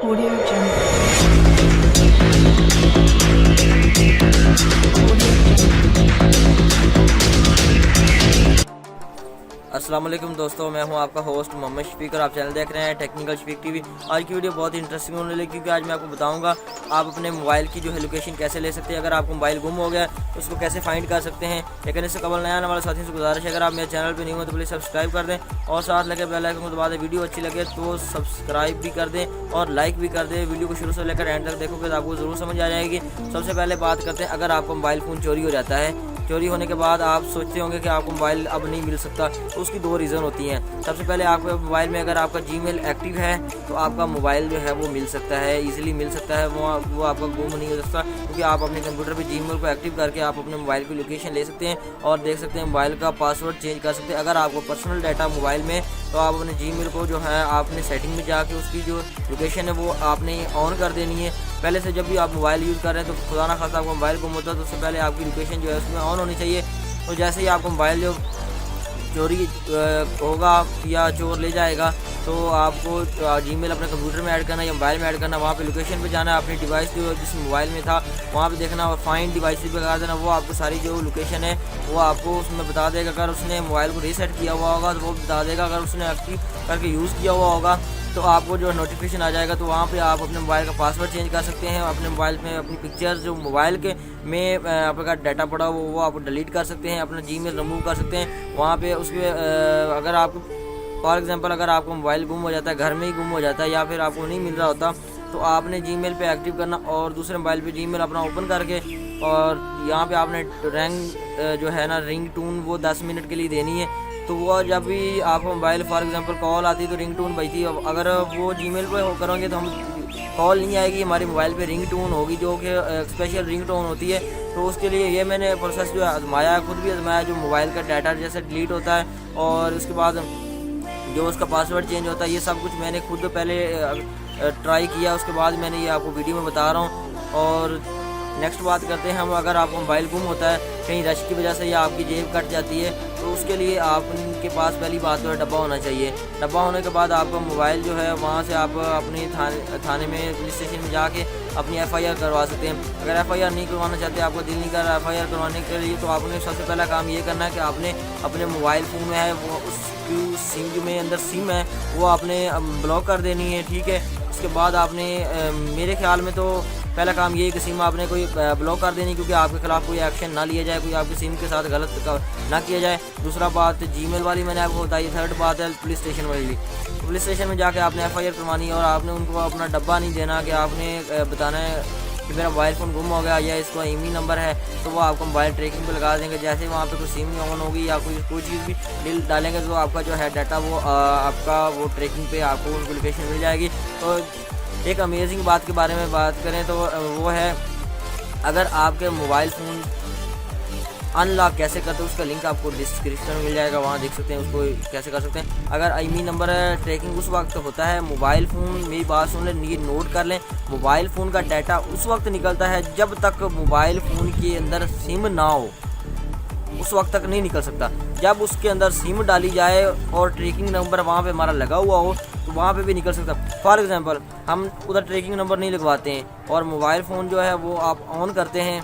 Audio Jungle. अस्सलाम वालेकुम दोस्तों, मैं हूं आपका होस्ट मोहम्मद शफीक और आप चैनल देख रहे हैं टेक्निकल शफीक टीवी। आज की वीडियो बहुत ही इंटरेस्टिंग होने लगी क्योंकि आज मैं आपको बताऊंगा आप अपने मोबाइल की जो है लोकेशन कैसे ले सकते हैं। अगर आपको मोबाइल गुम हो गया तो उसको कैसे फाइंड कर सकते हैं। लेकिन इससे कबल नया आने वाले साथियों से गुजारिश है, अगर आप मेरे चैनल पर नहीं हो तो प्लीज़ सब्सक्राइब कर दें और साथ लगे बेल आइकन को दबा दें। वीडियो अच्छी लगे तो सब्सक्राइब भी कर दें और लाइक भी कर दें। वीडियो को शुरू से लेकर एंड तक देखोगे तो आपको ज़रूर समझ आ जाएगी। सबसे पहले बात करते हैं, अगर आपका मोबाइल फ़ोन चोरी हो जाता है, चोरी होने के बाद आप सोचते होंगे कि आपको मोबाइल अब नहीं मिल सकता, तो उसकी दो रीज़न होती हैं। सबसे पहले आपके मोबाइल में अगर आपका जीमेल एक्टिव है तो आपका मोबाइल जो है वो मिल सकता है, इजीली मिल सकता है, वो आपका गुम नहीं हो सकता क्योंकि आप अपने कंप्यूटर पे जीमेल को एक्टिव करके आप अपने मोबाइल की लोकेशन ले सकते हैं और देख सकते हैं, मोबाइल का पासवर्ड चेंज कर सकते हैं। अगर आपको पर्सनल डाटा मोबाइल में तो आप अपने जीमेल को जो है आपने सेटिंग में जाके उसकी जो लोकेशन है वो आपने ऑन कर देनी है। पहले से जब भी आप मोबाइल यूज़ कर रहे हैं तो खुदा ना खास्ता आपका मोबाइल गुम होता है तो उससे पहले आपकी लोकेशन जो है उसमें ऑन होनी चाहिए। तो जैसे ही आपको मोबाइल जो चोरी होगा या चोर ले जाएगा तो आपको जीमेल अपने कंप्यूटर में ऐड करना या मोबाइल में ऐड करना, वहाँ पे लोकेशन पे जाना, अपनी डिवाइस जो जिस मोबाइल में था वहाँ पे देखना और फाइंड डिवाइस पे कर देना। वो आपको सारी जो लोकेशन है वो आपको उसमें बता देगा। अगर उसने मोबाइल को रीसेट किया हुआ होगा तो वो बता देगा, अगर उसने एक्टिव करके यूज़ किया हुआ होगा तो आपको जो नोटिफिकेशन आ जाएगा। तो वहाँ पे आप अपने मोबाइल का पासवर्ड चेंज कर सकते हैं, अपने मोबाइल में अपनी पिक्चर जो मोबाइल के में आपका डाटा पड़ा वो आप डिलीट कर सकते हैं, अपना जीमेल रिमूव कर सकते हैं वहाँ पे। उसके अगर आप फॉर एग्जांपल अगर आपको मोबाइल गुम हो जाता है, घर में ही गुम हो जाता है या फिर आपको नहीं मिल रहा होता, तो आपने जीमेल पे एक्टिव करना और दूसरे मोबाइल पे जीमेल अपना ओपन करके और यहाँ पे आपने जो है ना रिंग टून वो 10 मिनट के लिए देनी है। तो वो जब भी आपको मोबाइल फॉर एग्जांपल कॉल आती है तो रिंग टून बजती है। अगर वो जीमेल पे हो करोगे तो हम कॉल नहीं आएगी, हमारे मोबाइल पे रिंग टून होगी जो कि स्पेशल रिंग टोन होती है। तो उसके लिए ये मैंने प्रोसेस जो है आजमाया, खुद भी आजमाया, जो मोबाइल का डाटा जैसे डिलीट होता है और उसके बाद जो उसका पासवर्ड चेंज होता है, ये सब कुछ मैंने खुद पहले ट्राई किया, उसके बाद मैंने ये आपको वीडियो में बता रहा हूँ। और नेक्स्ट बात करते हैं हम, अगर आपका मोबाइल गुम होता है कहीं रश की वजह से या आपकी जेब कट जाती है तो उसके लिए आपके पास पहली बात तो है डब्बा होना चाहिए। डब्बा होने के बाद आपका मोबाइल जो है वहाँ से आप अपने थाने में पुलिस स्टेशन में जाके अपनी FIR करवा सकते हैं। अगर FIR नहीं करवाना चाहते, आपको दिल नहीं कर रहा FIR करवाने के लिए, तो आपने सबसे पहला काम ये करना है कि आपने अपने मोबाइल फ़ोन में है वो उसकी सिम जो में अंदर सिम है वो आपने ब्लॉक कर देनी है, ठीक है। उसके बाद आपने मेरे ख्याल में तो पहला काम ये है कि सिम आपने कोई ब्लॉक कर देनी क्योंकि आपके खिलाफ कोई एक्शन ना लिया जाए, कोई आपकी सिम के साथ गलत ना किया जाए। दूसरा बात जीमेल वाली मैंने आपको बताई। थर्ड बात है पुलिस स्टेशन वाली। पुलिस स्टेशन में जाके आपने FIR करवानी है और आपने उनको अपना डब्बा नहीं देना कि आपने बताना है कि मेरा मोबाइल फ़ोन गुम हो गया या इसका ईमेल नंबर है, तो वो आपको मोबाइल ट्रैकिंग पे लगा देंगे। जैसे वहाँ पे कोई सिम ऑन होगी या कोई चीज़ भी बिल डालेंगे तो आपका जो है डाटा वो आपका वो ट्रैकिंग पे आपको उनकी लोकेशन मिल जाएगी। तो एक अमेजिंग बात के बारे में बात करें तो वो है, अगर आपके मोबाइल फ़ोन अनलॉक कैसे करते हैं उसका लिंक आपको डिस्क्रिप्शन में मिल जाएगा, वहाँ देख सकते हैं उसको कैसे कर सकते हैं। अगर ईमेल नंबर ट्रैकिंग उस वक्त होता है, मोबाइल फ़ोन, मेरी बात सुन लें, ये नोट कर लें, मोबाइल फ़ोन का डाटा उस वक्त निकलता है जब तक मोबाइल फ़ोन के अंदर सिम ना हो, उस वक्त तक नहीं निकल सकता। जब उसके अंदर सिम डाली जाए और ट्रैकिंग नंबर वहाँ पे हमारा लगा हुआ हो तो वहाँ पे भी निकल सकता। फॉर एग्जांपल हम उधर ट्रैकिंग नंबर नहीं लगवाते हैं और मोबाइल फ़ोन जो है वो आप ऑन करते हैं,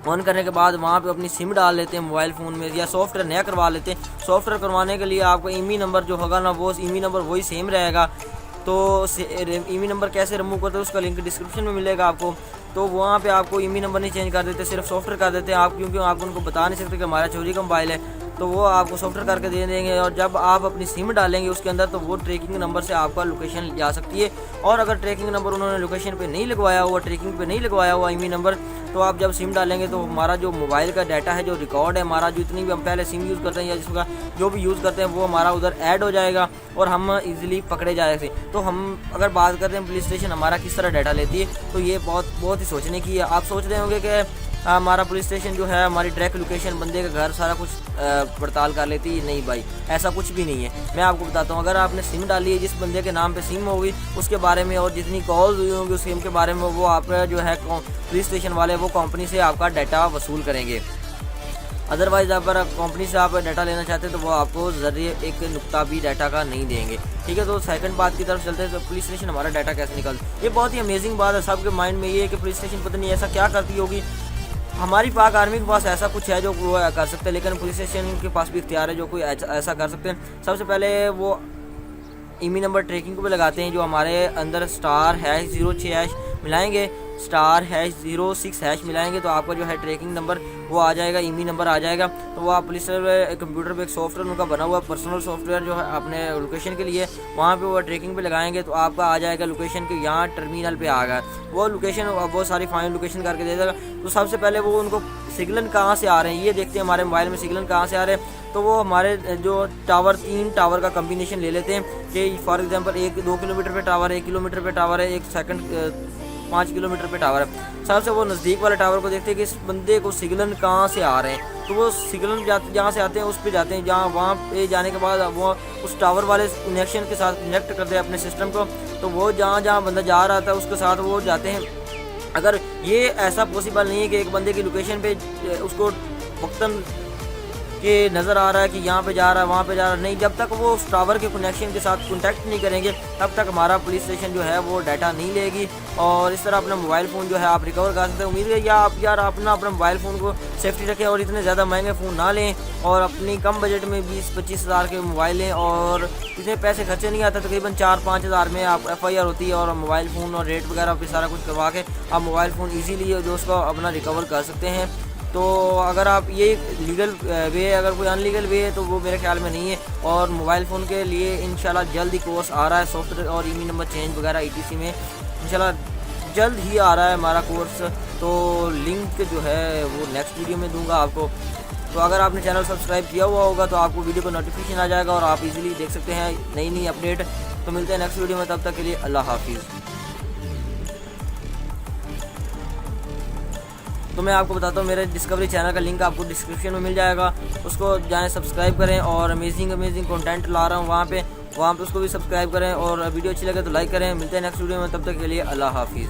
ऑन करने के बाद वहाँ पे अपनी सिम डाल लेते हैं मोबाइल फ़ोन में या सॉफ्टवेयर नया करवा लेते हैं। सॉफ्टवेयर करवाने के लिए आपको ईमेल नंबर जो होगा ना वो ईमेल नंबर वही सेम रहेगा। तो ईमेल नंबर कैसे रिमूव करते हैं उसका लिंक डिस्क्रिप्शन में मिलेगा आपको। तो वहाँ पे आपको ईमेल नंबर नहीं चेंज कर देते, सिर्फ सॉफ्टवेयर कर देते हैं आप, क्योंकि आप उनको बता नहीं सकते कि हमारा चोरी का मोबाइल है, तो वो आपको सॉफ्टवेयर करके दे देंगे। और जब आप अपनी सिम डालेंगे उसके अंदर तो वो ट्रैकिंग नंबर से आपका लोकेशन जा सकती है। और अगर ट्रैकिंग नंबर उन्होंने लोकेशन पे नहीं लगवाया हुआ, ट्रैकिंग पे नहीं लगवाया हुआ ईमेल नंबर, तो आप जब सिम डालेंगे तो हमारा जो मोबाइल का डाटा है, जो रिकॉर्ड है हमारा, जितनी भी हम पहले सिम यूज़ करते हैं या जिसका जो भी यूज़ करते हैं वो हमारा उधर ऐड हो जाएगा और हम इजीली पकड़े जाएंगे। तो हम अगर बात करते हैं पुलिस स्टेशन हमारा किस तरह डाटा लेती है, तो ये बहुत ही सोचने की है। आप सोच रहे होंगे कि हमारा पुलिस स्टेशन जो है हमारी ट्रैक लोकेशन, बंदे का घर, सारा कुछ पड़ताल कर लेती है। नहीं भाई, ऐसा कुछ भी नहीं है। मैं आपको बताता हूँ, अगर आपने सिम डाली है, जिस बंदे के नाम पे सिम होगी उसके बारे में और जितनी कॉल्स हुई होंगी उस सिम के बारे में वो आप जो है पुलिस स्टेशन वाले वो कंपनी से आपका डाटा वसूल करेंगे। अदरवाइज़ अगर कंपनी से आप डाटा लेना चाहते हैं तो वो आपको ज़रिए एक नुक्ता भी डाटा का नहीं देंगे। ठीक है, तो सेकंड बात की तरफ चलते हैं। तो पुलिस स्टेशन हमारा डाटा कैसे निकालता है, ये बहुत ही अमेजिंग बात है। सबके माइंड में ये है कि पुलिस स्टेशन पता नहीं ऐसा क्या करती होगी। हमारी पाक आर्मी के पास ऐसा कुछ है जो वो कर सकते हैं, लेकिन पुलिस स्टेशन के पास भी इख्तियार है जो कोई ऐसा कर सकते हैं। सबसे पहले वो ईमी नंबर ट्रैकिंग को भी लगाते हैं, जो हमारे अंदर *#06# मिलाएंगे, *#06# मिलाएंगे तो आपका जो है ट्रैकिंग नंबर वो आ जाएगा, ईमी नंबर आ जाएगा। तो वो आप पुलिस कंप्यूटर पे एक सॉफ्टवेयर उनका बना हुआ पर्सनल सॉफ्टवेयर जो है अपने लोकेशन के लिए, वहाँ पे वो ट्रैकिंग पे लगाएंगे तो आपका आ जाएगा लोकेशन के यहाँ टर्मिनल पे आ गया वो लोकेशन, बहुत सारी फाइन लोकेशन करके दे देगा। तो सबसे पहले वो उनको सिग्नल कहाँ से आ रहे हैं ये देखते हैं, हमारे मोबाइल में सिग्नल कहाँ से आ रहे हैं। तो वो हमारे जो टावर 3 टावर का कम्बिनेशन ले लेते हैं कि फॉर एग्जांपल 2 किलोमीटर पे टावर है, 1 किलोमीटर पे टावर है, 1 सेकंड 5 किलोमीटर पे टावर है। सबसे वो नज़दीक वाले टावर को देखते हैं कि इस बंदे को सिग्नल कहाँ से आ रहे हैं। तो वो सिग्नल जहाँ से आते हैं उस पे जाते हैं, जहाँ वहाँ पे जाने के बाद वो उस टावर वाले कनेक्शन के साथ कनेक्ट करते हैं अपने सिस्टम को। तो वो जहाँ बंदा जा रहा था उसके साथ वो जाते हैं। अगर ये ऐसा पॉसिबल नहीं है कि एक बंदे की लोकेशन पे उसको वक्तन कि नज़र आ रहा है कि यहाँ पे जा रहा है वहाँ पे जा रहा है, नहीं, जब तक वो उस टावर के कनेक्शन के साथ कॉन्टैक्ट नहीं करेंगे तब तक हमारा पुलिस स्टेशन जो है वो डाटा नहीं लेगी। और इस तरह अपना मोबाइल फ़ोन जो है आप रिकवर कर सकते हैं। उम्मीद है या आप अपना मोबाइल फ़ोन को सेफ्टी रखें और इतने ज़्यादा महंगे फ़ोन ना लें और अपनी कम बजट में 20-25 हज़ार के मोबाइल लें और इतने पैसे खर्चे नहीं आते, तकरीबन 4-5 हज़ार में आप FIR होती है और मोबाइल फ़ोन और रेट वगैरह भी सारा कुछ करवा के आप मोबाइल फ़ोन ईजीली जो उसको अपना रिकवर कर सकते हैं। तो अगर आप ये लीगल वे है, अगर कोई अनलीगल वे है तो वो मेरे ख्याल में नहीं है। और मोबाइल फ़ोन के लिए इंशाल्लाह जल्द ही कोर्स आ रहा है सॉफ्टवेयर और ईमी नंबर चेंज वगैरह ETC में इंशाल्लाह जल्द ही आ रहा है हमारा कोर्स। तो लिंक जो है वो नेक्स्ट वीडियो में दूंगा आपको। तो अगर आपने चैनल सब्सक्राइब किया हुआ होगा तो आपको वीडियो को नोटिफिकेशन आ जाएगा और आप इजीली देख सकते हैं नई अपडेट। तो मिलते हैं नेक्स्ट वीडियो में, तब तक के लिए अल्लाह हाफिज़। तो मैं आपको बताता हूँ मेरे डिस्कवरी चैनल का लिंक आपको डिस्क्रिप्शन में मिल जाएगा, उसको जाएँ सब्सक्राइब करें और अमेजिंग कंटेंट ला रहा हूँ वहाँ पे उसको भी सब्सक्राइब करें और वीडियो अच्छी लगे तो लाइक करें। मिलते हैं नेक्स्ट वीडियो में, तब तक के लिए अल्लाह हाफिज़।